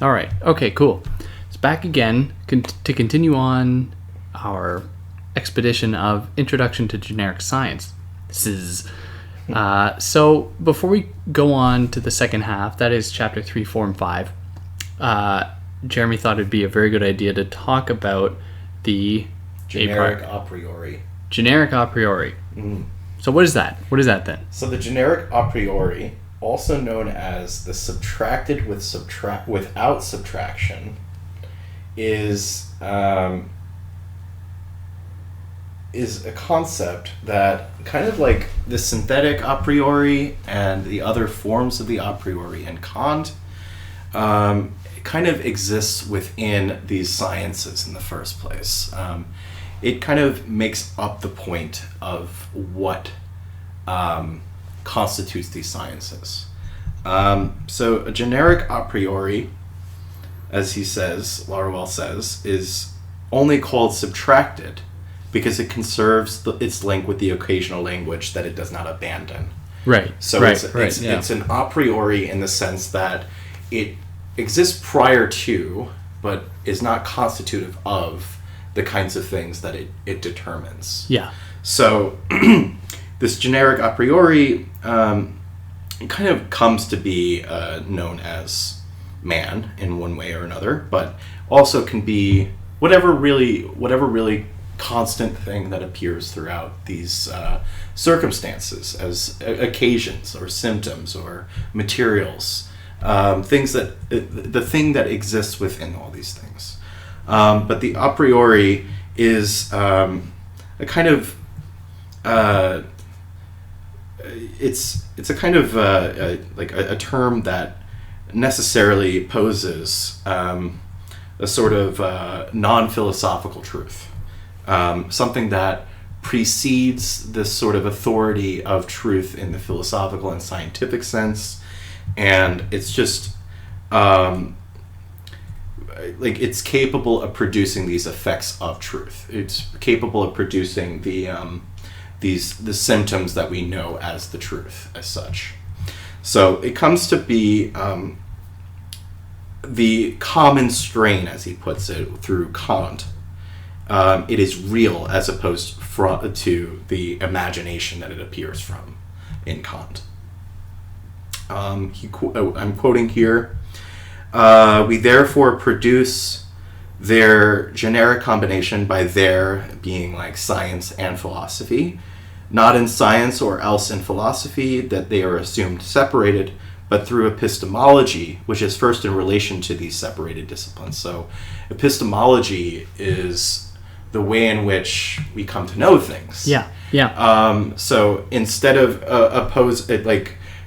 All right. Okay, cool. It's back again to continue on our expedition of Introduction to Generic Science. So before we go on to the second half, that is chapter 3, 4, and 5, Jeremy thought it'd be a very good idea to talk about the generic a priori. Generic a priori. Mm. So what is that? What is that then? So the generic a priori, also known as the subtracted without subtraction, is a concept that kind of like the synthetic a priori and the other forms of the a priori in Kant kind of exists within these sciences in the first place. It kind of makes up the point of what constitutes these sciences. So a generic a priori, as he says, Laruelle says, is only called subtracted because it conserves its link with the occasional language that it does not abandon. Right. So it's an a priori in the sense that it exists prior to, but is not constitutive of, the kinds of things that it determines. Yeah. So this generic a priori kind of comes to be known as man in one way or another, but also can be whatever really constant thing that appears throughout these circumstances as occasions or symptoms or materials, things that the thing that exists within all these things. But the a priori is a kind of it's a kind of like a term that necessarily poses a sort of non-philosophical truth, something that precedes this sort of authority of truth in the philosophical and scientific sense, and it's just like it's capable of producing these effects of truth. It's capable of producing the symptoms that we know as the truth as such. So it comes to be the common strain, as he puts it, through Kant. It is real as opposed to the imagination that it appears from in Kant. I'm quoting here, we therefore produce their generic combination by their being like science and philosophy, not in science or else in philosophy that they are assumed separated, but through epistemology, which is first in relation to these separated disciplines. So epistemology is the way in which we come to know things. Yeah. So instead of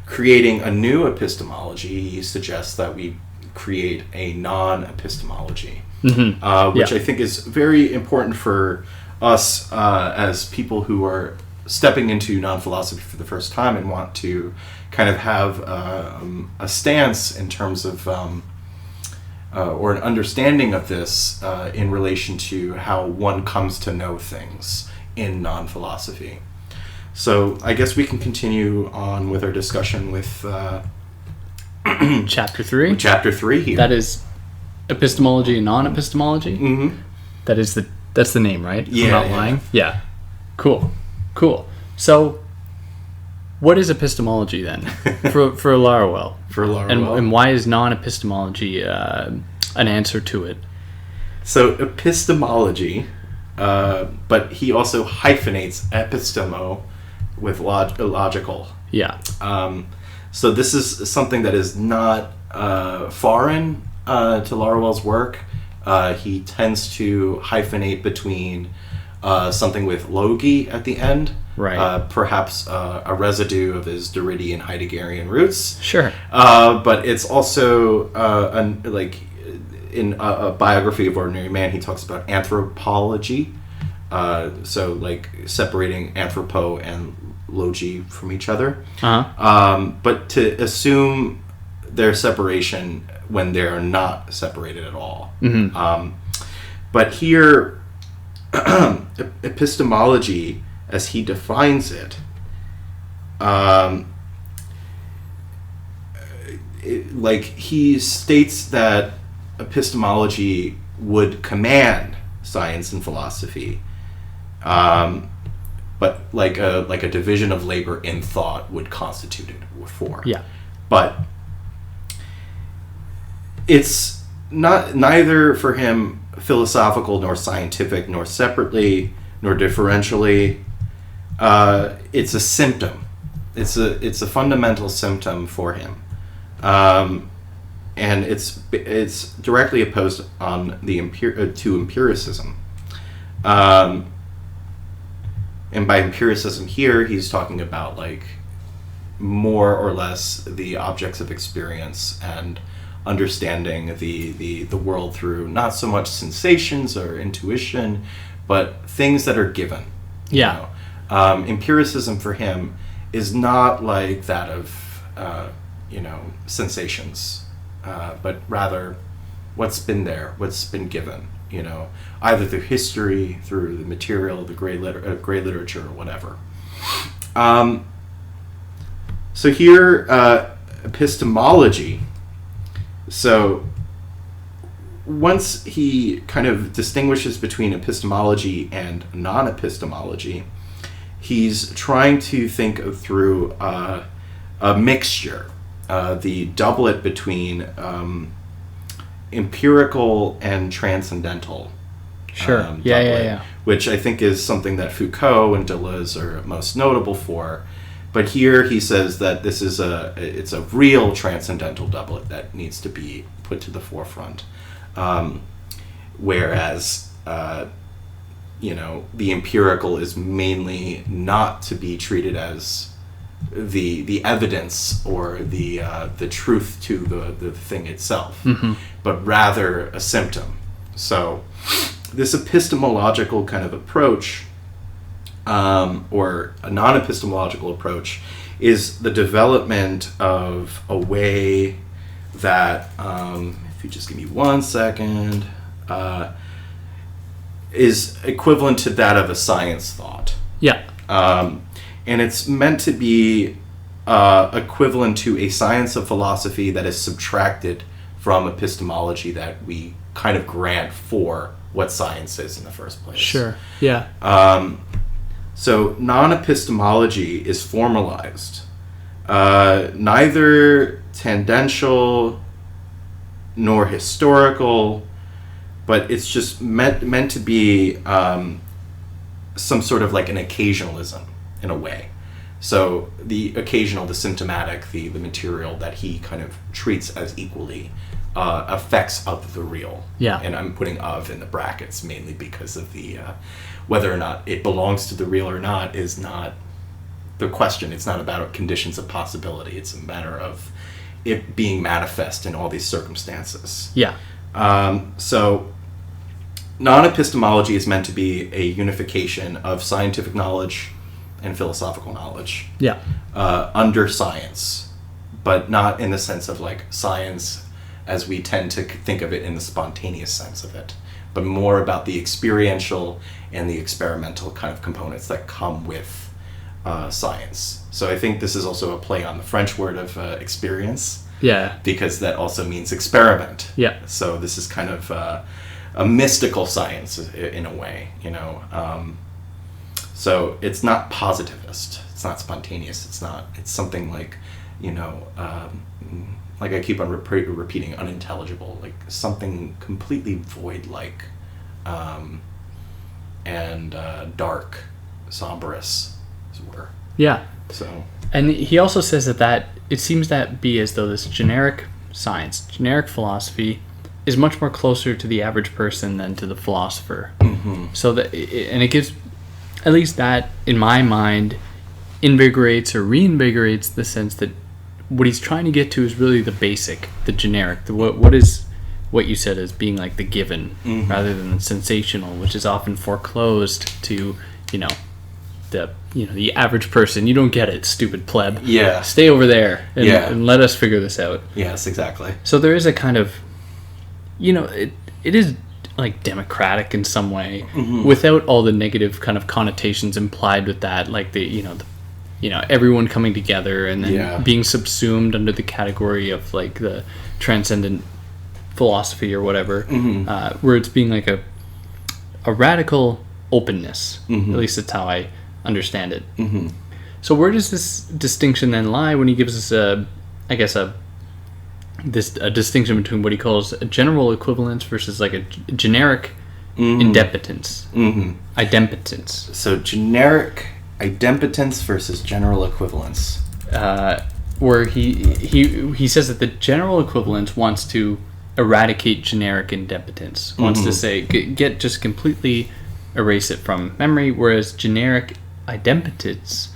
creating a new epistemology, he suggests that we create a non-epistemology, which I think is very important for us as people who are stepping into non-philosophy for the first time and want to kind of have a stance in terms of or an understanding of this in relation to how one comes to know things in non-philosophy. So I guess we can continue on with our discussion with Chapter 3? Chapter 3 here. That is epistemology and non-epistemology? Mm-hmm. That's the name, right? Yeah. I'm not lying? Yeah. Cool. So, what is epistemology then for Laruelle? For Laruelle. And why is non-epistemology an answer to it? So epistemology, but he also hyphenates epistemo with logical. Yeah. So this is something that is not foreign to Laruelle's work. He tends to hyphenate between something with logi at the end, right? Perhaps a residue of his Derridian Heideggerian roots. Sure. But it's also in a biography of Ordinary Man, he talks about anthropology. So like separating anthropo and logi from each other. But to assume their separation when they're not separated at all. Mm-hmm. But here, epistemology, as he defines it, he states that epistemology would command science and philosophy, but like a division of labor in thought would constitute it for. Yeah. But it's not neither for him philosophical nor scientific nor separately nor differentially. It's a symptom. It's a fundamental symptom for him, and it's directly opposed on to empiricism. And by empiricism here, he's talking about like more or less the objects of experience and understanding the world through not so much sensations or intuition, but things that are given. Yeah. Empiricism for him is not like that of sensations, but rather what's been there, what's been given. Either through history, through the material, the great literature, or whatever. So here, epistemology. So once he kind of distinguishes between epistemology and non-epistemology, he's trying to think through a mixture, the doublet between empirical and transcendental. Sure. Yeah. Which I think is something that Foucault and Deleuze are most notable for. But here he says that this is it's a real transcendental doublet that needs to be put to the forefront. Whereas, the empirical is mainly not to be treated as the evidence or the truth to the thing itself, but rather a symptom. So this epistemological kind of approach, or a non-epistemological approach, is the development of a way that, if you just give me 1 second, is equivalent to that of a science thought. Yeah. And it's meant to be equivalent to a science of philosophy that is subtracted from epistemology that we kind of grant for what science is in the first place. Sure. Yeah. So non-epistemology is formalized, neither tangential nor historical, but it's just meant to be some sort of like an occasionalism in a way. So the occasional, the symptomatic, the material that he kind of treats as equally effects of the real. Yeah. And I'm putting of in the brackets mainly because of the whether or not it belongs to the real or not is not the question. It's not about conditions of possibility. It's a matter of it being manifest in all these circumstances. Yeah. So non-epistemology is meant to be a unification of scientific knowledge and philosophical knowledge. Yeah. Under science, but not in the sense of like science as we tend to think of it in the spontaneous sense of it, but more about the experiential and the experimental kind of components that come with science. So I think this is also a play on the French word of experience. Yeah. Because that also means experiment. Yeah. So this is kind of a mystical science in a way, So it's not positivist. It's not spontaneous. It's something like, like I keep on repeating, unintelligible, like something completely void-like, and dark, sombrous, as it were. Yeah. So. And he also says that it seems that be as though this generic science, generic philosophy, is much more closer to the average person than to the philosopher. Mm-hmm. So that, and it gives, at least that, in my mind, invigorates or reinvigorates the sense that what he's trying to get to is really the basic, the generic, what you said as being like the given, mm-hmm. rather than the sensational, which is often foreclosed to, the average person. You don't get it, stupid pleb. Yeah. Stay over there and let us figure this out. Yes, exactly. So there is a kind of, it is like democratic in some way, without all the negative kind of connotations implied with that, like everyone coming together and then being subsumed under the category of like the transcendent philosophy or whatever, where it's being like a radical openness. At least that's how I understand it. So where does this distinction then lie when he gives us a distinction between what he calls a general equivalence versus like a generic idempotence? Idempotence. So generic idempotence versus general equivalence. Where he says that the general equivalence wants to eradicate generic idempotence, wants to say get just completely erase it from memory, whereas generic idempotence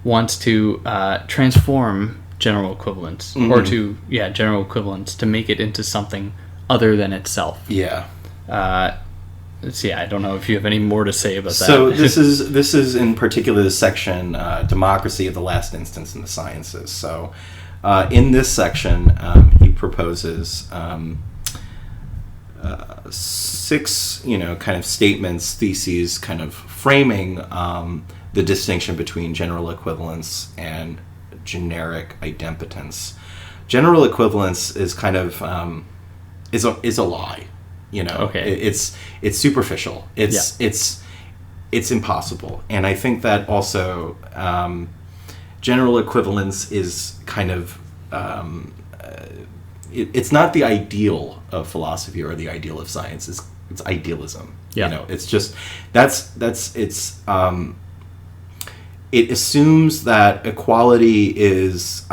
wants to transform general equivalence general equivalence to make it into something other than itself. I don't know if you have any more to say about that. So this is in particular the section democracy of the last instance in the sciences. So in this section he proposes 6 kind of statements, theses, kind of framing the distinction between general equivalence and generic idempotence. General equivalence is kind of is a lie. It's superficial. It's impossible. And I think that also general equivalence is kind of it's not the ideal of philosophy or the ideal of science. It's idealism. It's just it assumes that equality is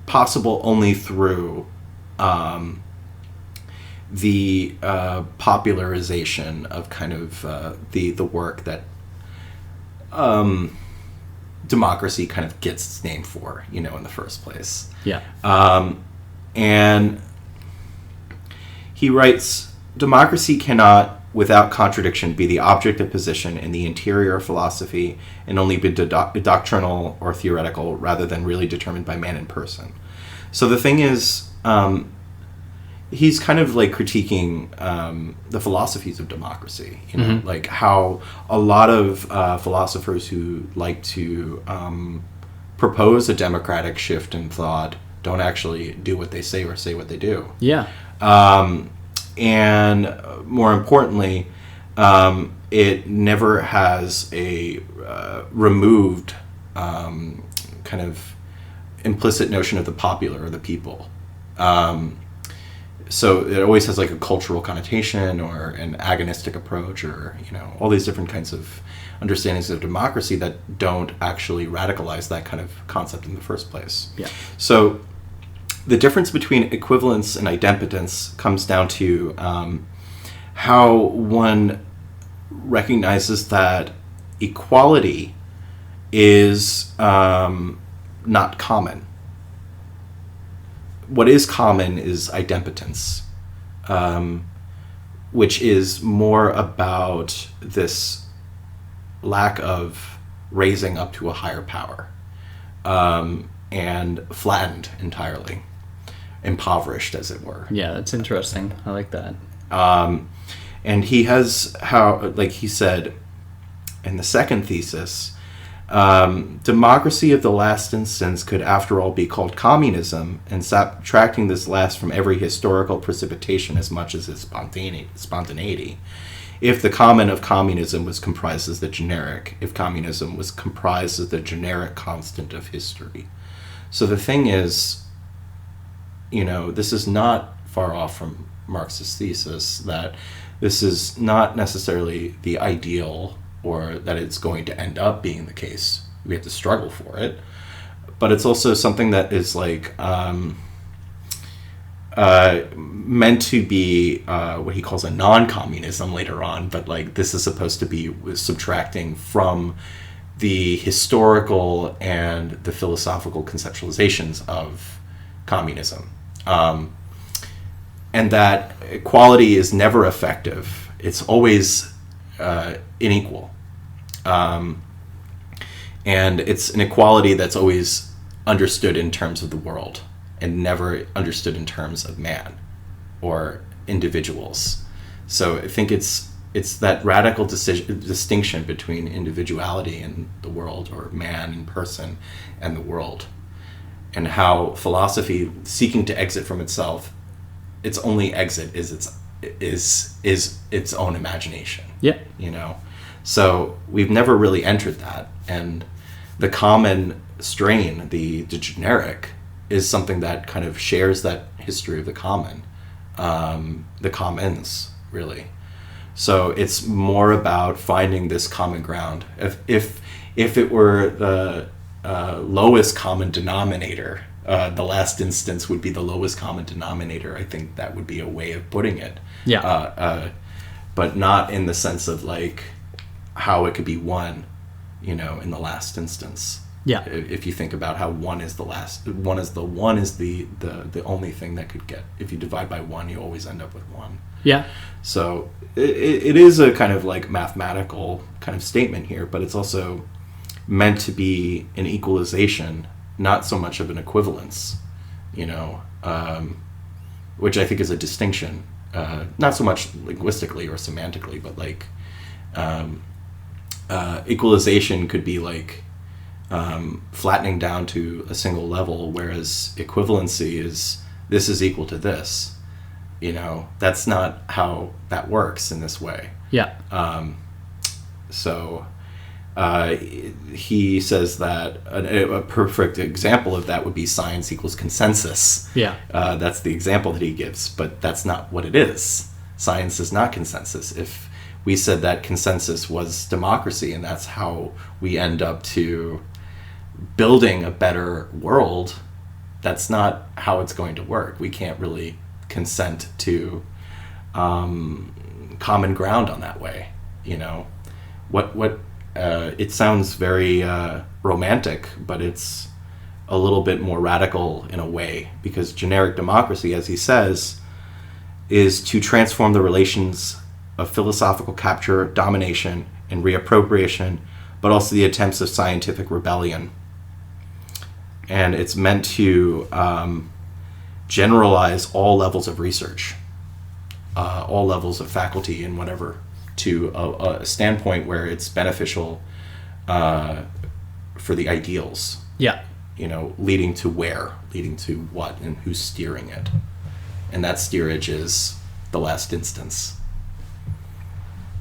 possible only through the popularization of kind of the work that democracy kind of gets its name for, in the first place. And he writes, democracy cannot, without contradiction, be the object of position in the interior of philosophy and only be doctrinal or theoretical rather than really determined by man in person. So the thing is, he's kind of like critiquing the philosophies of democracy, like how a lot of philosophers who like to propose a democratic shift in thought don't actually do what they say or say what they do. And more importantly, it never has a removed kind of implicit notion of the popular or the people. So it always has like a cultural connotation or an agonistic approach or, all these different kinds of understandings of democracy that don't actually radicalize that kind of concept in the first place. So the difference between equivalence and idempotence comes down to how one recognizes that equality is not common. What is common is idempotence, which is more about this lack of raising up to a higher power, and flattened entirely, impoverished, as it were. That's interesting. I like that. And he has like he said in the second thesis, democracy of the last instance could after all be called communism, and subtracting this last from every historical precipitation as much as its spontaneity, if the common of communism was comprised as the generic, if communism was comprised as the generic constant of history. So the thing is, this is not far off from Marx's thesis that this is not necessarily the ideal or that it's going to end up being the case. We have to struggle for it. But it's also something that is like meant to be what he calls a non-communism later on, but like this is supposed to be subtracting from the historical and the philosophical conceptualizations of communism. And that equality is never effective. It's always unequal. And it's an equality that's always understood in terms of the world and never understood in terms of man or individuals. So I think it's that radical distinction between individuality in the world, or man in person and the world, and how philosophy, seeking to exit from itself, its only exit is its own imagination. Yeah. So we've never really entered that, and the common strain, the generic, is something that kind of shares that history of the common, the commons, really. So it's more about finding this common ground. If it were the lowest common denominator, the last instance would be the lowest common denominator. I think that would be a way of putting it. Yeah. But not in the sense of like how it could be one, in the last instance. Yeah. If you think about how one is the only thing that could get. If you divide by one, you always end up with one. Yeah. So it is a kind of like mathematical kind of statement here, but it's also meant to be an equalization, not so much of an equivalence, which I think is a distinction, not so much linguistically or semantically, but like equalization could be like flattening down to a single level, whereas equivalency is this is equal to this. That's not how that works in this way. Yeah. So he says that a perfect example of that would be science equals consensus. Yeah. That's the example that he gives, but that's not what it is. Science is not consensus. If we said that consensus was democracy and that's how we end up to building a better world, that's not how it's going to work. We can't really consent to common ground on that way. It sounds very romantic, but it's a little bit more radical in a way, because generic democracy, as he says, is to transform the relations of philosophical capture, domination, and reappropriation, but also the attempts of scientific rebellion. And it's meant to generalize all levels of research, all levels of faculty and whatever, to a standpoint where it's beneficial for the ideals. Yeah. Leading to where, leading to what, and who's steering it. And that steerage is the last instance.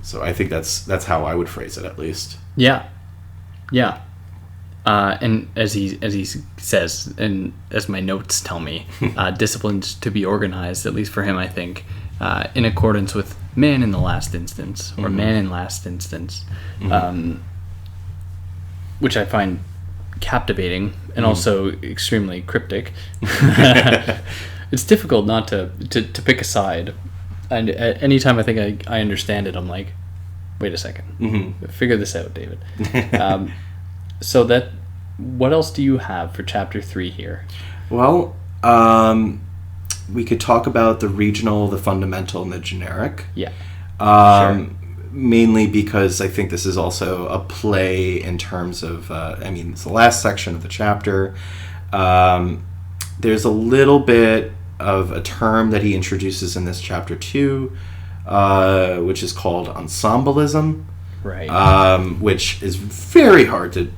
So I think that's how I would phrase it, at least. Yeah. Yeah. And as he says, and as my notes tell me, disciplines to be organized, at least for him, I think, in accordance with man in the last instance, or man in last instance, which I find captivating and also extremely cryptic. It's difficult not to pick a side, and anytime I think I understand it, I'm like, wait a second, figure this out, David. So what else do you have for chapter 3 here? Well, we could talk about the regional, the fundamental, and the generic. Yeah. Sure. Mainly because I think this is also a play in terms of, it's the last section of the chapter. There's a little bit of a term that he introduces in this chapter 2, which is called ensemblism. Right. Which is very hard to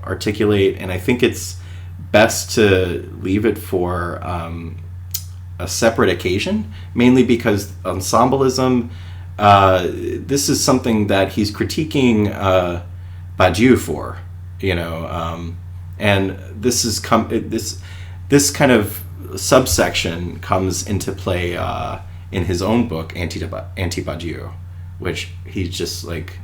articulate, and I think it's best to leave it for a separate occasion, mainly because ensemblism, this is something that he's critiquing Badiou for, and this kind of subsection comes into play in his own book, Anti-Badiou, which he's just like,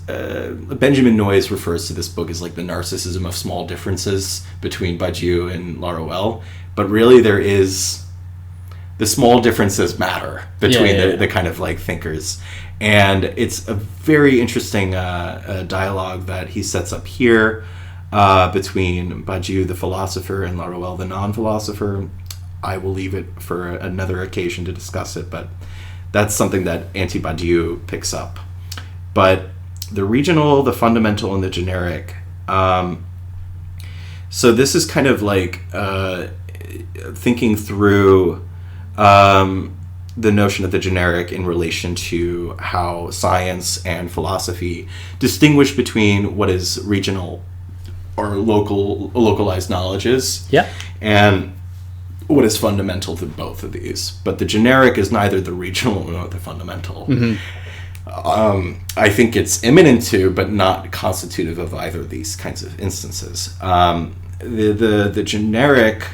Benjamin Noyes refers to this book as like the narcissism of small differences between Badiou and Laruelle, but really the small differences matter between the kind of like thinkers. And it's a very interesting dialogue that he sets up here between Badiou, the philosopher, and Laruelle, the non-philosopher. I will leave it for another occasion to discuss it, but that's something that Anti-Badiou picks up. But the regional, the fundamental, and the generic. So this is kind of like thinking through the notion of the generic in relation to how science and philosophy distinguish between what is regional or localized knowledges, and what is fundamental to both of these. But the generic is neither the regional nor the fundamental. I think it's imminent to, but not constitutive of either of these kinds of instances. The generic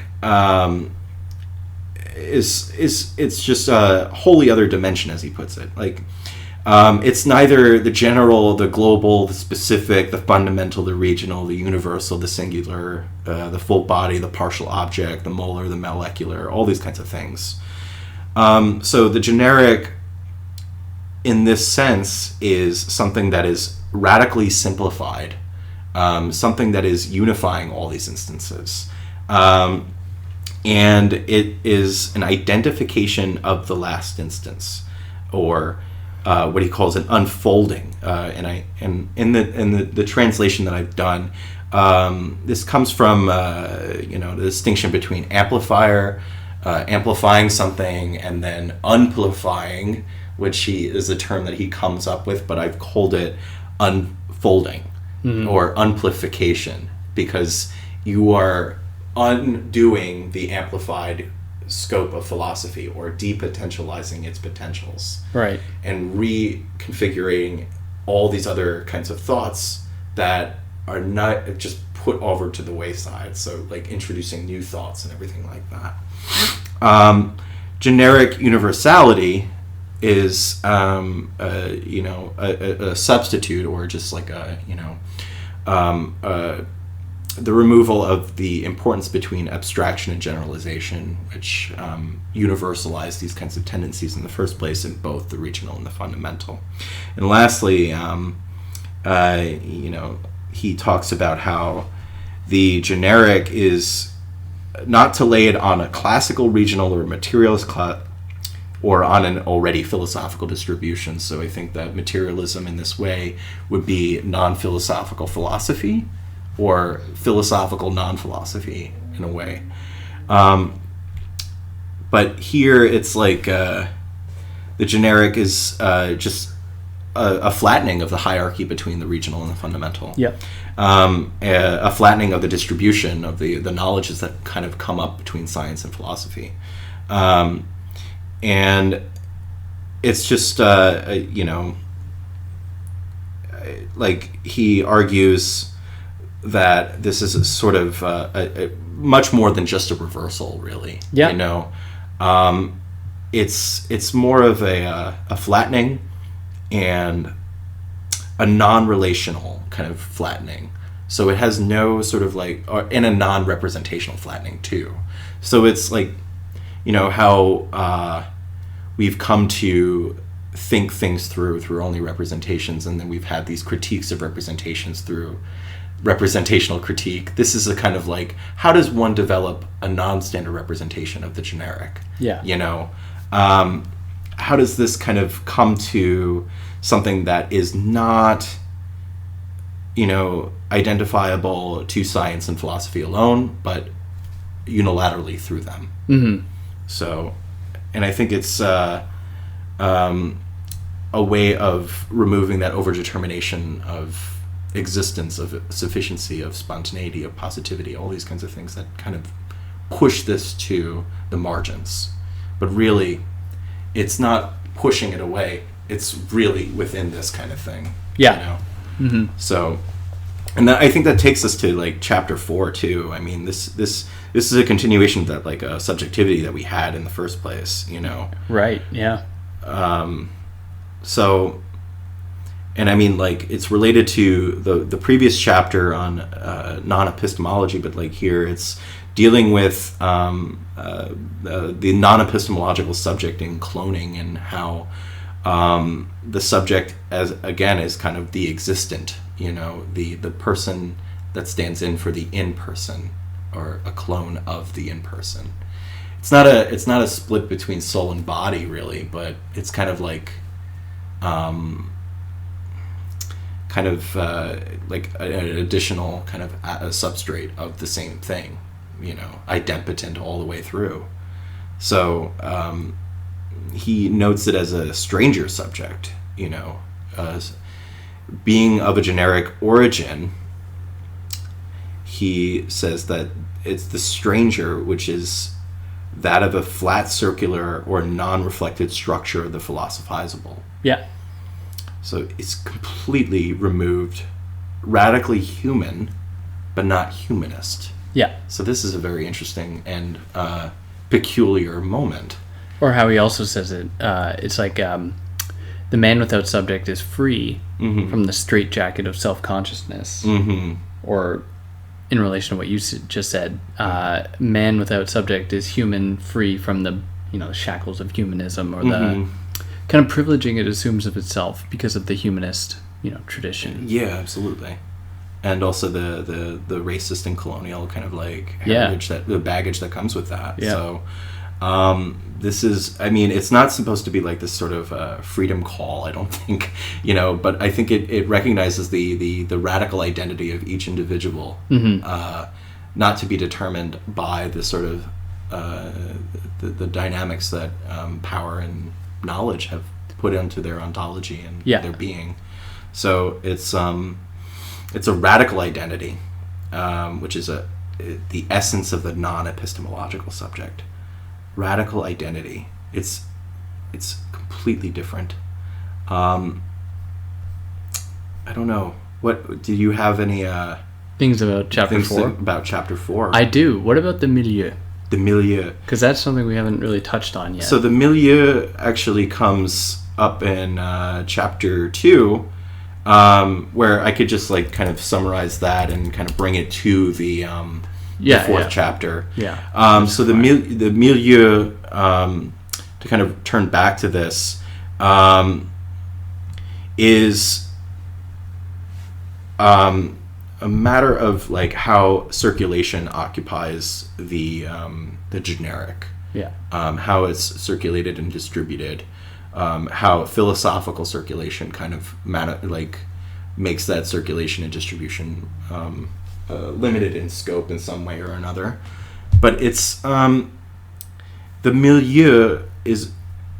it's just a wholly other dimension, as he puts it. Like, it's neither the general, the global, the specific, the fundamental, the regional, the universal, the singular, the full body, the partial object, the molar, the molecular, all these kinds of things. So the generic, in this sense, is something that is radically simplified, something that is unifying all these instances. And it is an identification of the last instance, or what he calls an unfolding. And in the translation that I've done, this comes from the distinction between amplifying something, and then amplifying, which is a term that he comes up with, but I've called it unfolding or amplification, because you are undoing the amplified scope of philosophy, or depotentializing its potentials, right, and reconfiguring all these other kinds of thoughts that are not just put over to the wayside. So, like, introducing new thoughts and everything like that. Generic universality is a substitute, or just like the removal of the importance between abstraction and generalization, which universalize these kinds of tendencies in the first place in both the regional and the fundamental. And lastly, he talks about how the generic is not to lay it on a classical, regional, or materialist or on an already philosophical distribution. So I think that materialism in this way would be non-philosophical philosophy, or philosophical non-philosophy in a way. But here it's like the generic is just a flattening of the hierarchy between the regional and the fundamental. A flattening of the distribution of the knowledges that kind of come up between science and philosophy. And it's just, like, he argues that this is a sort of a much more than just a reversal, really. It's more of a flattening, and a non-relational kind of flattening. So it has no sort of and a non-representational flattening too. So it's like, how we've come to think things through only representations, and then we've had these critiques of representations through representational critique. This is a kind of like, how does one develop a non-standard representation of the generic? How does this kind of come to something that is not, identifiable to science and philosophy alone, but unilaterally through them? So, and I think it's a way of removing that overdetermination of existence, of sufficiency, of spontaneity, of positivity, all these kinds of things that kind of push this to the margins. But really, it's not pushing it away. It's really within this kind of thing. So, and I think that takes us to like chapter 4 too. I mean, this is a continuation of that, like, subjectivity that we had in the first place. Right. Yeah. So, and I mean, like, it's related to the previous chapter on non-epistemology, but like here it's dealing with the non-epistemological subject in cloning, and how the subject is kind of the existent, the person that stands in for the in-person, or a clone of the in-person. It's not a split between soul and body, really, but it's kind of like like an additional kind of a substrate of the same thing, idempotent all the way through. So he notes it as a stranger subject, as being of a generic origin. He says that it's the stranger, which is that of a flat, circular, or non-reflected structure of the philosophizable. Yeah. So it's completely removed, radically human, but not humanist. Yeah. So this is a very interesting and peculiar moment. Or how he also says it, it's like the man without subject is free from the straitjacket of self-consciousness. Or in relation to what you just said, man without subject is human, free from the shackles of humanism, or the kind of privileging it assumes of itself because of the humanist tradition. Yeah, absolutely. And also the racist and colonial kind of like heritage, the baggage that comes with that. Yeah. So this is, it's not supposed to be like this sort of freedom call, I don't think, but I think it recognizes the radical identity of each individual, not to be determined by the sort of the dynamics that power and knowledge have put into their ontology and their being. So it's a radical identity, which is the essence of the non-epistemological subject. Radical identity. It's completely different. I don't know. What do you have any things about chapter 4? About chapter 4. I do. What about the milieu? The milieu. Because that's something we haven't really touched on yet. So the milieu actually comes up in chapter 2. Where I could just like kind of summarize that and kind of bring it to the fourth chapter. Yeah. So the milieu, to kind of turn back to this, is a matter of like how circulation occupies the generic. Yeah. How it's circulated and distributed. How philosophical circulation kind of makes that circulation and distribution limited in scope in some way or another. But it's the milieu is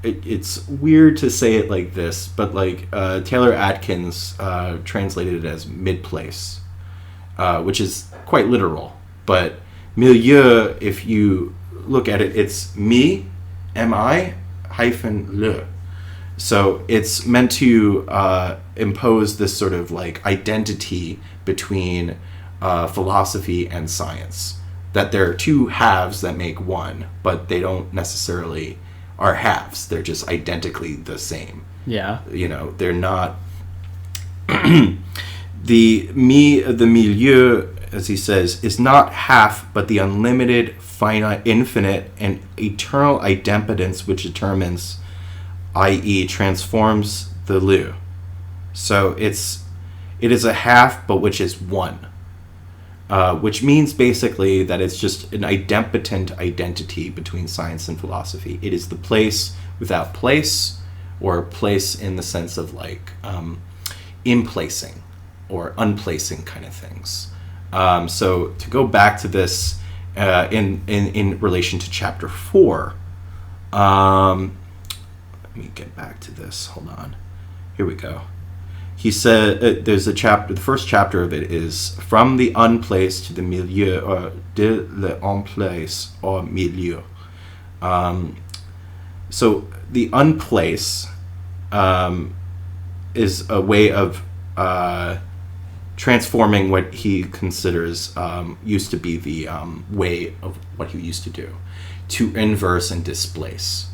it's weird to say it like this, but like Taylor Atkins translated it as mid-place, which is quite literal. But milieu, if you look at it, it's mi, mi, hyphen le. So it's meant to impose this sort of like identity between philosophy and science. That there are two halves that make one, but they don't necessarily are halves. They're just identically the same. Yeah. They're not. The milieu, as he says, is not half, but the unlimited, finite, infinite, and eternal idempotence which determines, i.e., transforms the lieu. So it is a half, but which is one. Which means basically that it's just an idempotent identity between science and philosophy. It is the place without place, or place in the sense of like implacing or unplacing kind of things. So to go back to this in relation to chapter 4, let me get back to this. Hold on. Here we go. He said there's a chapter. The first chapter of it is from the unplaced to the milieu, or de l'emplace or milieu. So the unplace is a way of transforming what he considers used to be the way of what he used to do, to inverse and displace.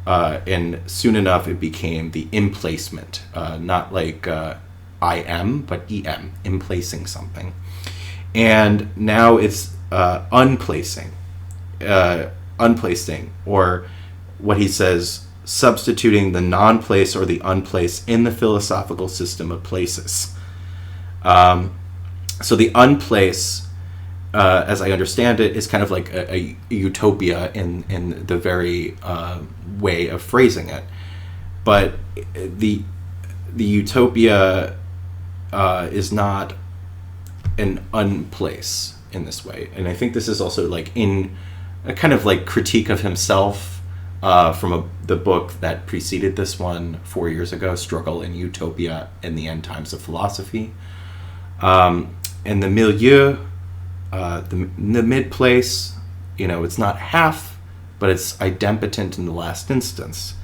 And soon enough it became the emplacement, not like I am, but em, emplacing something. And now it's unplacing, or what he says, substituting the non-place or the unplace in the philosophical system of places. So the unplace, as I understand it, is kind of like a utopia in the very way of phrasing it. But the utopia is not an unplace. in this way. And I think this is also like in a kind of like critique of himself from the book that preceded this one 4 years ago, Struggle in Utopia in the End Times of Philosophy. And the milieu, the mid place, it's not half, but it's idempotent in the last instance.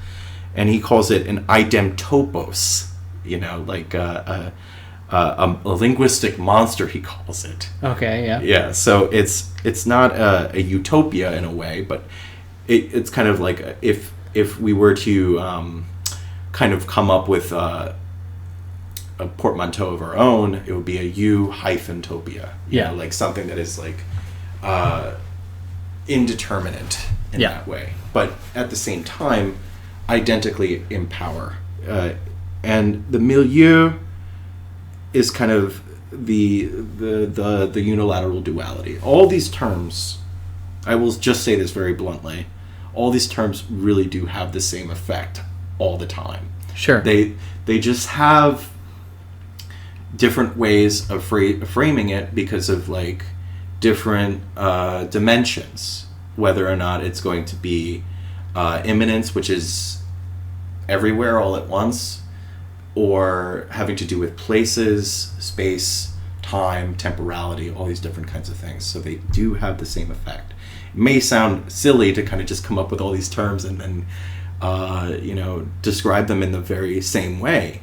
And he calls it an idemtopos, like a linguistic monster, he calls it. Okay, yeah. Yeah, so it's not a utopia in a way, but it's kind of like if we were to kind of come up with a portmanteau of our own, it would be a U-topia. Like something that is like indeterminate in that way, but at the same time identically in power. And the milieu is kind of the unilateral duality. All these terms, I will just say this very bluntly, all these terms really do have the same effect all the time. Sure. They just have different ways of framing it because of like different dimensions, whether or not it's going to be immanence, which is everywhere all at once, or having to do with places, space, time, temporality, all these different kinds of things. So they do have the same effect. It may sound silly to kind of just come up with all these terms and then describe them in the very same way,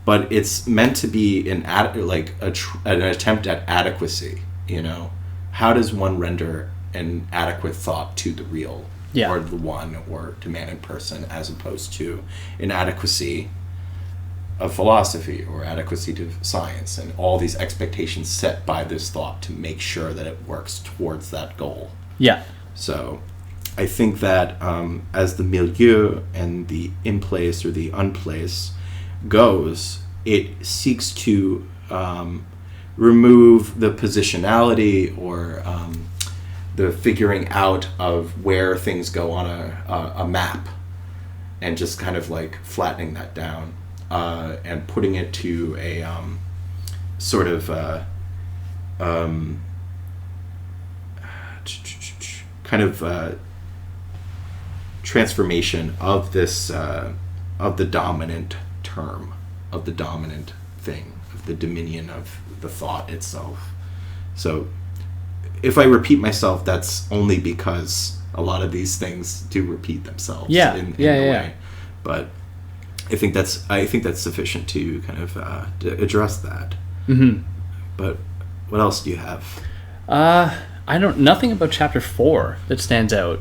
but it's meant to be an attempt at adequacy. How does one render an adequate thought to the real, or the one, or to man and person, as opposed to inadequacy of philosophy or adequacy to science, and all these expectations set by this thought to make sure that it works towards that goal. Yeah. So I think that as the milieu and the in place or the unplace goes, it seeks to remove the positionality or the figuring out of where things go on a map, and just kind of like flattening that down and putting it to a sort of kind of transformation of this of the dominant term, of the dominant thing, of the dominion of the thought itself. So if I repeat myself, that's only because a lot of these things do repeat themselves in a way. But I think that's sufficient to kind of to address that. Mm-hmm. But what else do you have? Nothing about chapter 4 that stands out.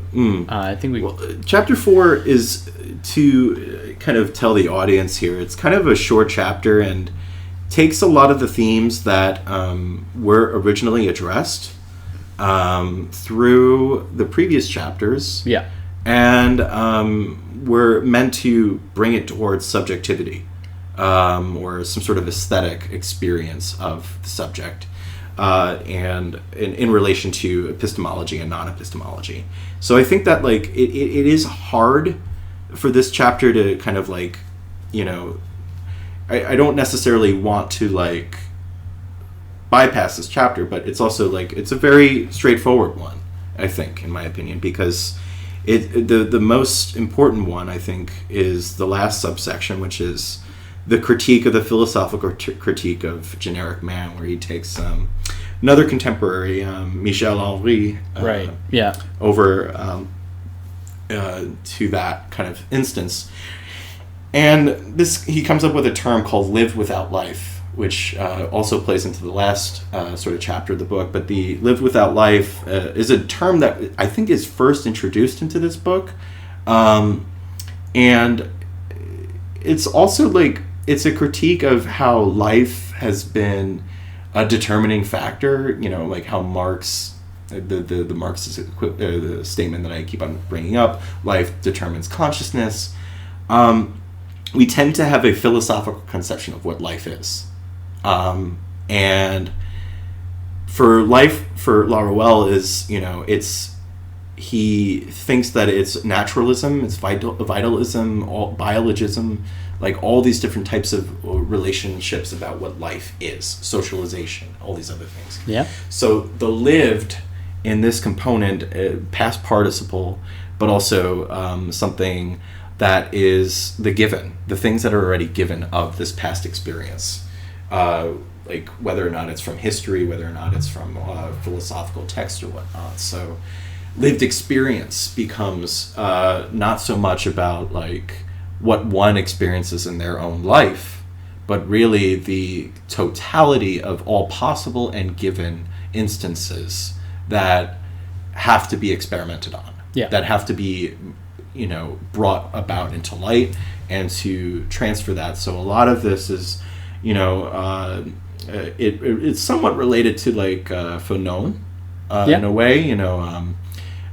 I think chapter 4 is, to kind of tell the audience here, it's kind of a short chapter and takes a lot of the themes that were originally addressed through the previous chapters. Yeah. And we're meant to bring it towards subjectivity or some sort of aesthetic experience of the subject. And in relation to epistemology and non-epistemology. So I think that like it is hard for this chapter to kind of like, I don't necessarily want to like bypass this chapter, but it's also like it's a very straightforward one, I think, in my opinion, because the most important one, I think, is the last subsection, which is the critique of the philosophical critique of generic man, where he takes another contemporary, Michel Henry, over to that kind of instance. And he comes up with a term called "live without life," which also plays into the last sort of chapter of the book. But the "live without life" is a term that I think is first introduced into this book, and it's also like it's a critique of how life has been a determining factor. Like how Marx, the Marxist the statement that I keep on bringing up, life determines consciousness. We tend to have a philosophical conception of what life is. And for Laruelle is, he thinks that it's naturalism, it's vitalism, biologism, like all these different types of relationships about what life is, socialization, all these other things. Yeah. So the lived in this component, past participle, but also something that is the given, the things that are already given of this past experience. Like whether or not it's from history, whether or not it's from philosophical text or whatnot. So lived experience becomes not so much about like what one experiences in their own life, but really the totality of all possible and given instances that have to be experimented on, that have to be, brought about into light and to transfer that. So a lot of this is, it's somewhat related to like Fanon in a way,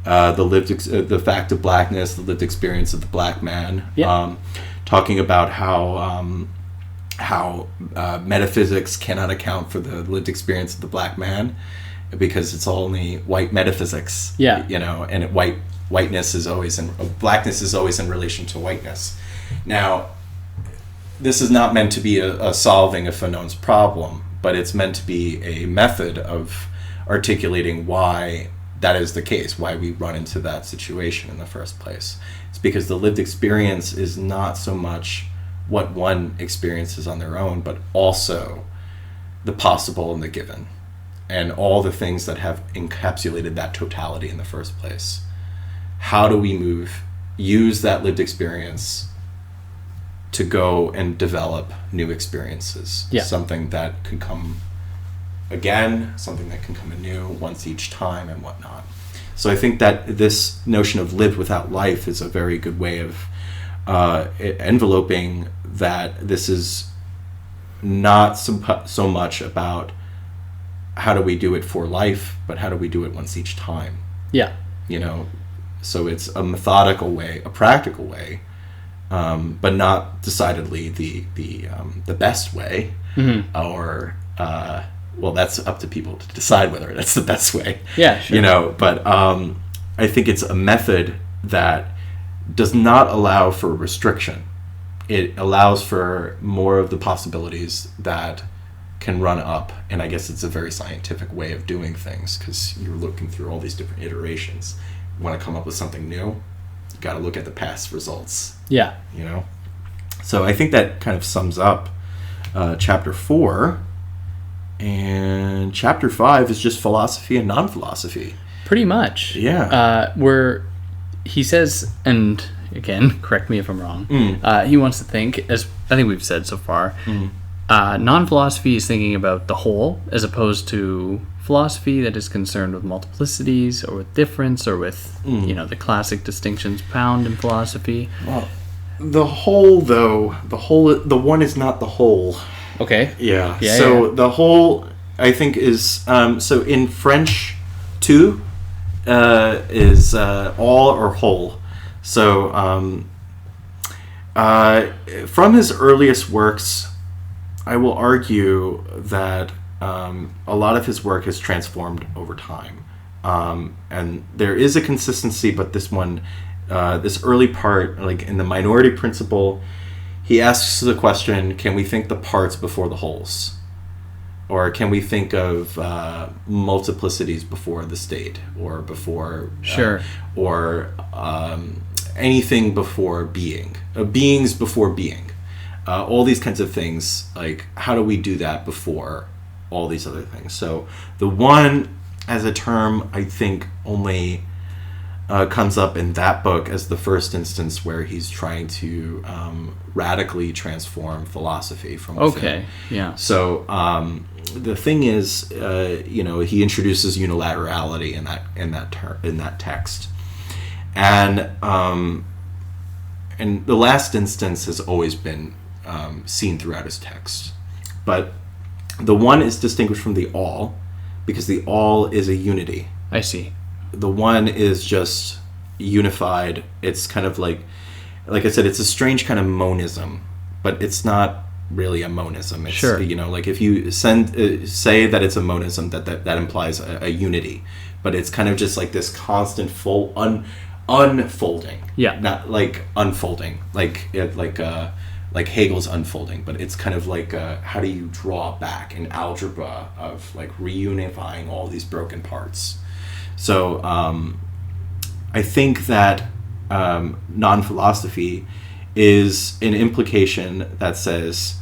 the fact of blackness, the lived experience of the black man, talking about how metaphysics cannot account for the lived experience of the black man because it's only white metaphysics, and whiteness is always blackness is always in relation to whiteness. Now, this is not meant to be a solving of Fanon's problem, but it's meant to be a method of articulating why that is the case, why we run into that situation in the first place. It's because the lived experience is not so much what one experiences on their own, but also the possible and the given, and all the things that have encapsulated that totality in the first place. How do we use that lived experience to go and develop new experiences? Something that can come again, something that can come anew once each time and whatnot. So I think that this notion of lived without life is a very good way of enveloping that this is not so much about how do we do it for life, but how do we do it once each time. So it's a methodical way, a practical way, but not decidedly the best way, or well, that's up to people to decide whether that's the best way. Yeah, sure. But I think it's a method that does not allow for restriction. It allows for more of the possibilities that can run up, and I guess it's a very scientific way of doing things because you're looking through all these different iterations. You want to come up with something new, you got to look at the past results. So I think that kind of sums up chapter 4, and chapter 5 is just philosophy and non-philosophy. Pretty much. Where he says, and again, correct me if I'm wrong, he wants to think, as I think we've said so far, non-philosophy is thinking about the whole as opposed to philosophy that is concerned with multiplicities or with difference or with the classic distinctions found in philosophy. Well, the whole, though, the one is not the whole. Okay. The whole, I think, is so in French too is all or whole. So from his earliest works, I will argue that a lot of his work has transformed over time. And there is a consistency, but this one, this early part, like in the minority principle, he asks the question, can we think the parts before the wholes? Or can we think of multiplicities before the state, or before... or anything before being, beings before being. All these kinds of things, like how do we do that before all these other things? So the one as a term, I think, only comes up in that book as the first instance where he's trying to radically transform philosophy from within. So the thing is, he introduces unilaterality in that text, and the last instance has always been seen throughout his text, but the one is distinguished from the all because the all is a unity. I see. The one is just unified. It's kind of like I said, it's a strange kind of monism, but it's not really a monism. It's, like if you say that it's a monism, that implies a unity. but it's kind of just like this constant unfolding. Yeah. Not like unfolding, like Hegel's unfolding, but it's kind of like how do you draw back an algebra of like reunifying all these broken parts. So I think that non-philosophy is an implication that says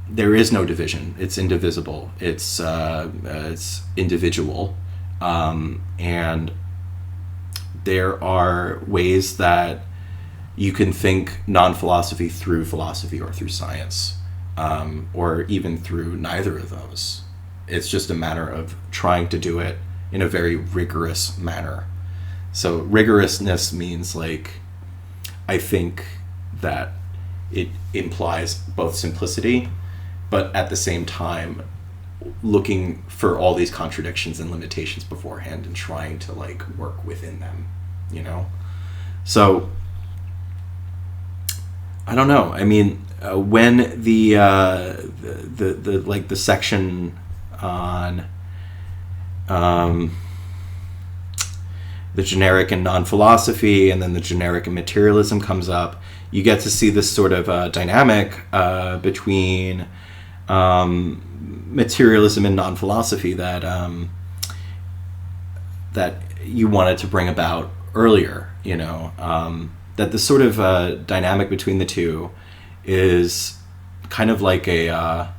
there is no division. It's indivisible. It's individual, and there are ways that you can think non-philosophy through philosophy or through science, or even through neither of those. It's just a matter of trying to do it in a very rigorous manner. So rigorousness means like, I think that it implies both simplicity, but at the same time looking for all these contradictions and limitations beforehand and trying to like work within them, you know? So I don't know. I mean, when the like the section on the generic and non-philosophy, and then the generic and materialism comes up, you get to see this sort of dynamic between materialism and non-philosophy that that you wanted to bring about earlier, you know, that the sort of dynamic between the two is kind of like a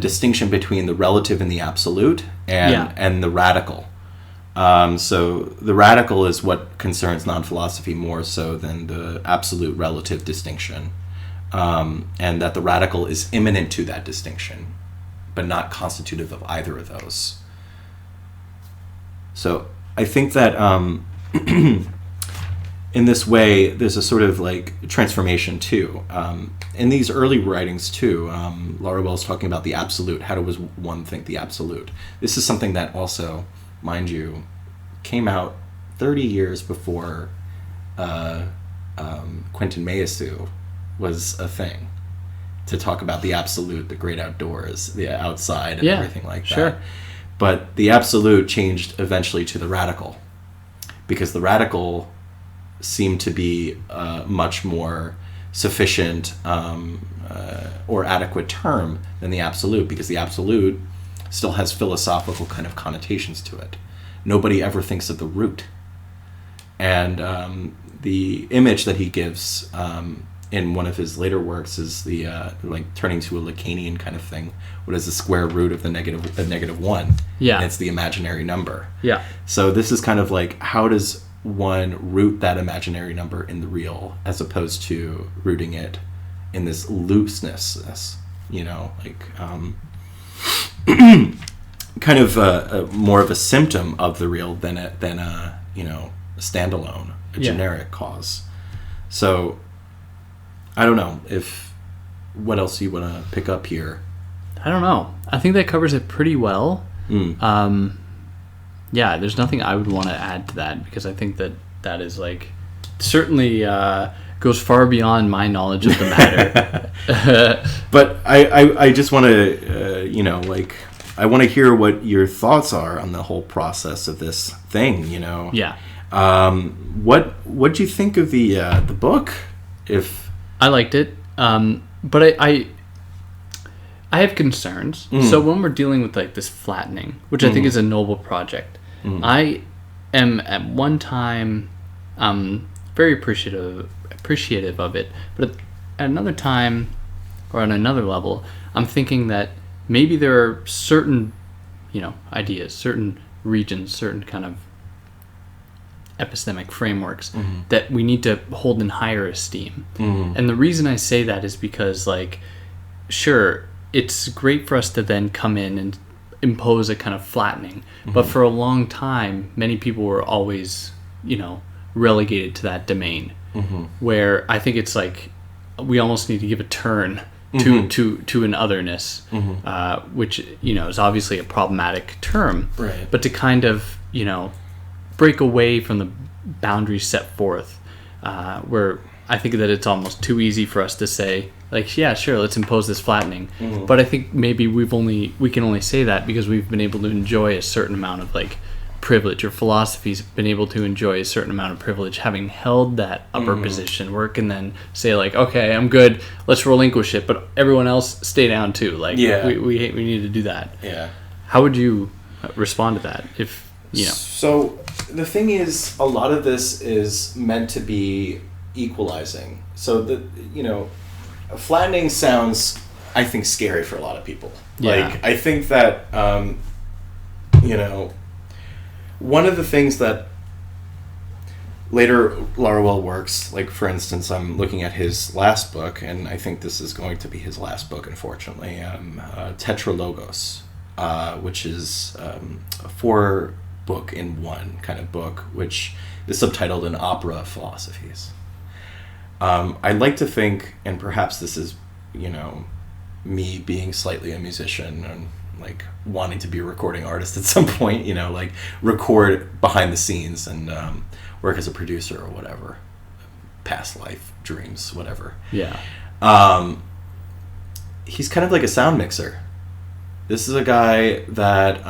distinction between the relative and the absolute, and the radical. So the radical is what concerns non-philosophy more so than the absolute relative distinction, and that the radical is immanent to that distinction, but not constitutive of either of those. So I think that in this way, there's a sort of like transformation too. In these early writings too, Laruelle's talking about the absolute. How does one think the absolute? This is something that also, mind you, came out 30 years before Quentin Meillassoux was a thing, to talk about the absolute, the great outdoors, the outside, and everything like that. Sure. But the absolute changed eventually to the radical, because the radical seemed to be a much more sufficient or adequate term than the absolute, because the absolute still has philosophical kind of connotations to it. Nobody ever thinks of the root. And the image that he gives in one of his later works is the like turning to a Lacanian kind of thing. What is the square root of the negative one? Yeah. And it's the imaginary number. Yeah. So this is kind of like, how does one root that imaginary number in the real, as opposed to rooting it in this looseness, you know, like kind of more of a symptom of the real than a you know, a standalone, a generic cause. So I don't know if what else you want to pick up here. I don't know. I think that covers it pretty well. Yeah, there's nothing I would want to add to that, because I think that is like certainly goes far beyond my knowledge of the matter. But I just want to you know, like, I want to hear what your thoughts are on the whole process of this thing, you know. Yeah. What do you think of the book? If I liked it, but I have concerns. So when we're dealing with like this flattening, which I think is a noble project, I am at one time very appreciative of it, but at another time, or on another level, I'm thinking that maybe there are certain, you know, ideas, certain regions, certain kind of epistemic frameworks that we need to hold in higher esteem. And the reason I say that is because, like, sure, it's great for us to then come in and impose a kind of flattening, but for a long time, many people were always, you know, relegated to that domain, where I think it's like we almost need to give a turn to an otherness, which, you know, is obviously a problematic term, right? But to kind of, you know, break away from the boundaries set forth, where I think that it's almost too easy for us to say, like, yeah, sure, let's impose this flattening. But I think maybe we can only say that because we've been able to enjoy a certain amount of like privilege, or philosophy's been able to enjoy a certain amount of privilege, having held that upper position, where it can then say like, okay, I'm good, let's relinquish it, but everyone else stay down too. Like, we need to do that. Yeah. How would you respond to that if, you know? So the thing is, a lot of this is meant to be equalizing. So flattening sounds, I think, scary for a lot of people. Yeah. Like, I think that, one of the things that later Laruelle works, like, for instance, I'm looking at his last book, and I think this is going to be his last book, unfortunately, Tetralogos, which is a 4-book-in-1 kind of book, which is subtitled An Opera of Philosophies. I'd like to think, and perhaps this is, me being slightly a musician and like wanting to be a recording artist at some point, like record behind the scenes and work as a producer or whatever, past life dreams, whatever. Yeah. He's kind of like a sound mixer. This is a guy that,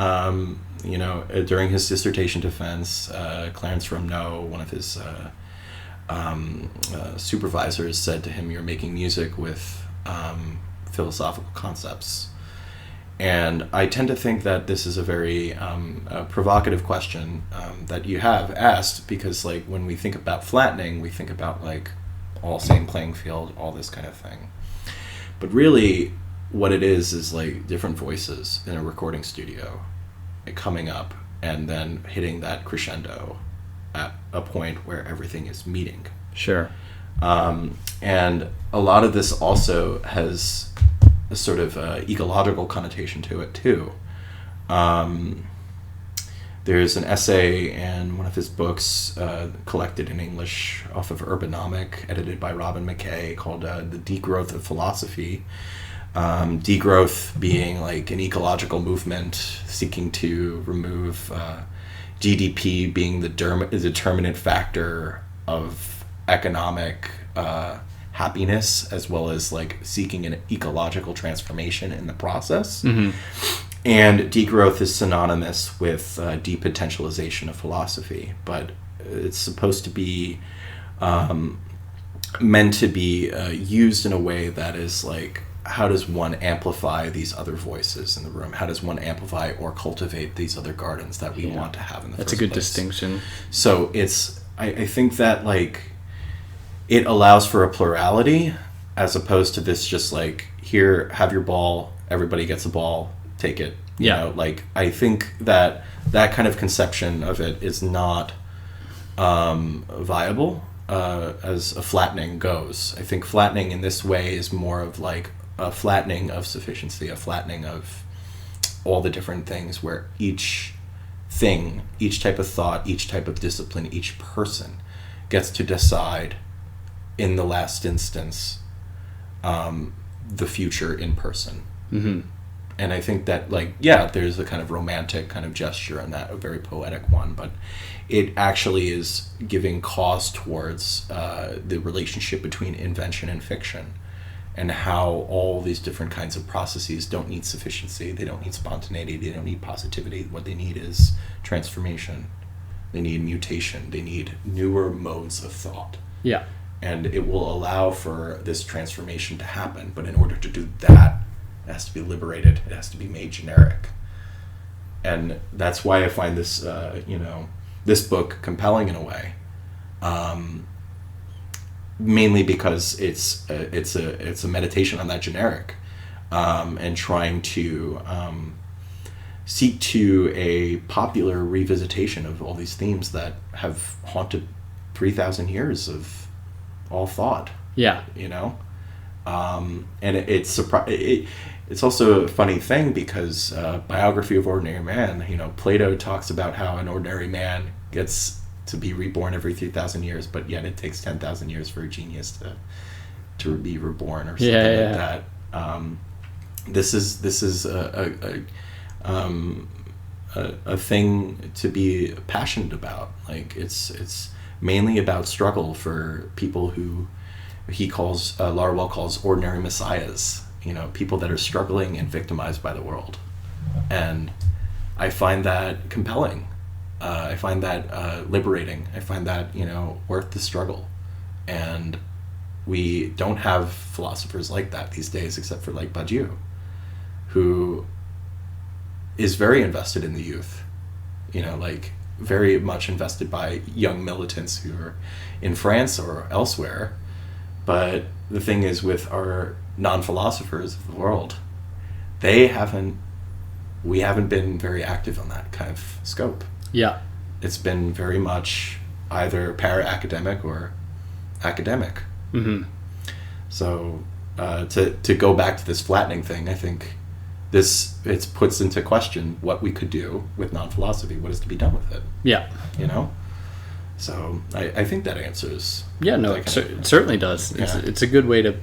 during his dissertation defense, Clarence Romneau, one of his supervisors, said to him, "You're making music with philosophical concepts." And I tend to think that this is a very provocative question that you have asked, because like when we think about flattening, we think about like all same playing field, all this kind of thing. But really what it is like different voices in a recording studio coming up and then hitting that crescendo at a point where everything is meeting. Sure. And a lot of this also has a sort of ecological connotation to it too. There's an essay in one of his books, collected in English off of Urbanomic, edited by Robin McKay, called The Degrowth of Philosophy. Degrowth being like an ecological movement seeking to remove GDP being the determinant factor of economic happiness, as well as like seeking an ecological transformation in the process. And degrowth is synonymous with depotentialization of philosophy, but it's supposed to be meant to be used in a way that is like, how does one amplify these other voices in the room? How does one amplify or cultivate these other gardens that we want to have in the first place? That's a good distinction. So it's, I think that like it allows for a plurality, as opposed to this just like, here, have your ball, everybody gets a ball, take it. You know, like, I think that that kind of conception of it is not viable as a flattening goes. I think flattening in this way is more of like a flattening of sufficiency, a flattening of all the different things, where each thing, each type of thought, each type of discipline, each person gets to decide in the last instance the future in person. And I think that, like, there's a kind of romantic kind of gesture in that, a very poetic one, but it actually is giving cause towards the relationship between invention and fiction, and how all these different kinds of processes don't need sufficiency, they don't need spontaneity, they don't need positivity. What they need is transformation. They need mutation. They need newer modes of thought. Yeah. And it will allow for this transformation to happen, but in order to do that, it has to be liberated. It has to be made generic. And that's why I find this, this book compelling in a way. Mainly because it's a meditation on that generic, and trying to seek to a popular revisitation of all these themes that have haunted 3,000 years of all thought. Yeah. And it's also a funny thing, because Biography of Ordinary Man, Plato talks about how an ordinary man gets to be reborn every 3,000 years, but yet it takes 10,000 years for a genius to be reborn, or something like that. This is a thing to be passionate about. Like, it's mainly about struggle for people who Laruelle calls ordinary messiahs, people that are struggling and victimized by the world. And I find that compelling. I find that liberating. I find that, worth the struggle. And we don't have philosophers like that these days, except for like Badiou, who is very invested in the youth, very much invested by young militants who are in France or elsewhere. But the thing is, with our non-philosophers of the world, we haven't been very active on that kind of scope. Yeah. It's been very much either para-academic or academic. Mm-hmm. So to go back to this flattening thing, I think it puts into question what we could do with non-philosophy. What is to be done with it? Yeah. So I think that answers. Yeah, no, it certainly does. Yeah. It's a good way to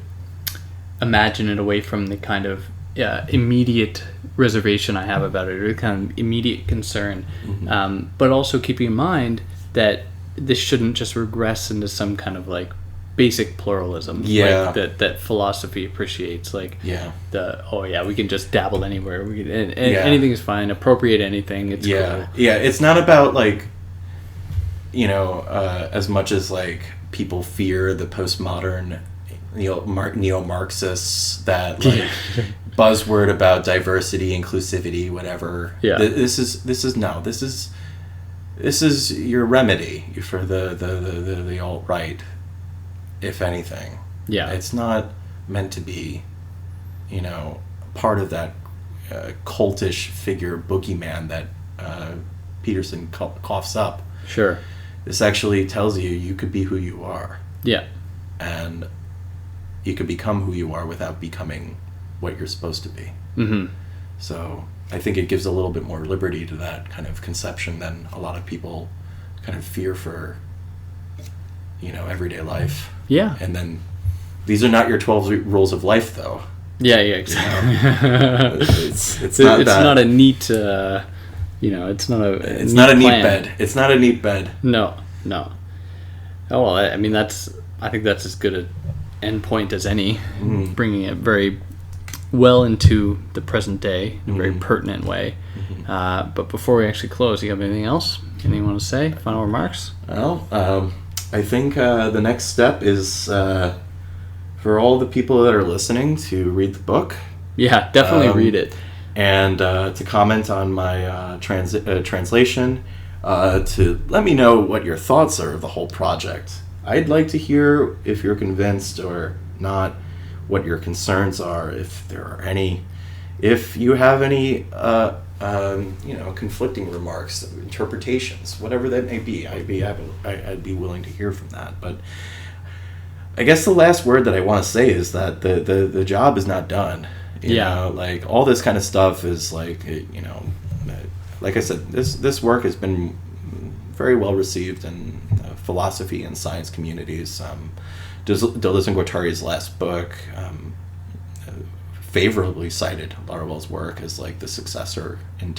imagine it away from the kind of immediate reservation I have about it, or the kind of immediate concern. Mm-hmm. But also keeping in mind that this shouldn't just regress into some kind of like basic pluralism, that philosophy appreciates, we can just dabble anywhere, anything is fine, appropriate anything, it's cool. It's not about like as much as like people fear the postmodern neo-Marxists that like buzzword about diversity, inclusivity, whatever. This is your remedy for the alt-right, if anything. It's not meant to be part of that cultish figure boogeyman that Peterson coughs up. Sure. This actually tells you could be who you are. Yeah. And you could become who you are without becoming what you're supposed to be. Mm-hmm. So I think it gives a little bit more liberty to that kind of conception than a lot of people kind of fear for, everyday life. Yeah. And then these are not your 12 rules of life, though. Yeah, exactly. It's not a neat, it's not a it's not a neat bed. It's not a neat bed. No. Oh, well, I think that's as good an end point as any, bringing it very well into the present day in a very pertinent way. Mm-hmm. But before we actually close, you have anything else? Anything you want to say? Final remarks? Well, I think the next step is for all the people that are listening to read the book. Yeah, definitely read it. And to comment on my translation, to let me know what your thoughts are of the whole project. I'd like to hear if you're convinced or not, what your concerns are, if there are any, if you have any, conflicting remarks, interpretations, whatever that may be. I'd be willing to hear from that. But I guess the last word that I want to say is that the job is not done. You know, like all this kind of stuff is like, like I said, this work has been very well received in philosophy and science communities. Deleuze and Guattari's last book favorably cited Laruelle's work as like the successor in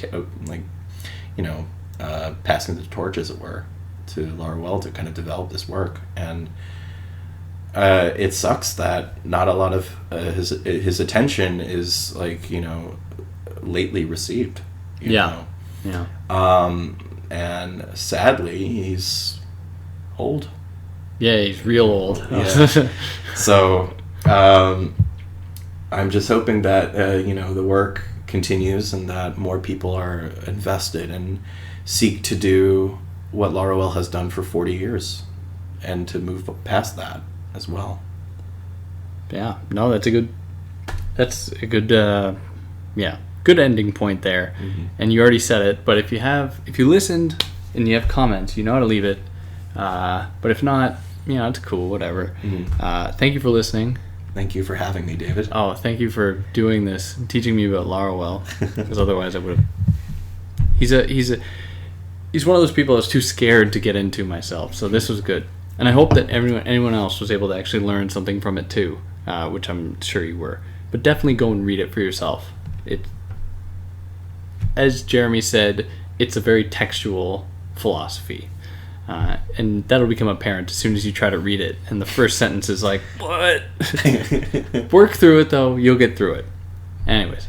passing the torch, as it were, to Laruelle to kind of develop this work. And it sucks that not a lot of his attention is like lately received. You know? And sadly, he's old. Yeah, he's real old. Yeah. So I'm just hoping that the work continues and that more people are invested and seek to do what Laruelle has done for 40 years and to move past that as well. Yeah, no, that's a good good ending point there. Mm-hmm. And you already said it, but if you listened and you have comments, you know how to leave it. But if not, it's cool, whatever. Mm-hmm. Thank you for listening. Thank you for having me, David. Oh, thank you for doing this and teaching me about Laruelle, because otherwise I would have. He's one of those people that's too scared to get into myself. So this was good, and I hope that anyone else was able to actually learn something from it too, which I'm sure you were. But definitely go and read it for yourself. As Jeremy said, it's a very textual philosophy. And that'll become apparent as soon as you try to read it. And the first sentence is like, what? Work through it, though. You'll get through it. Anyways.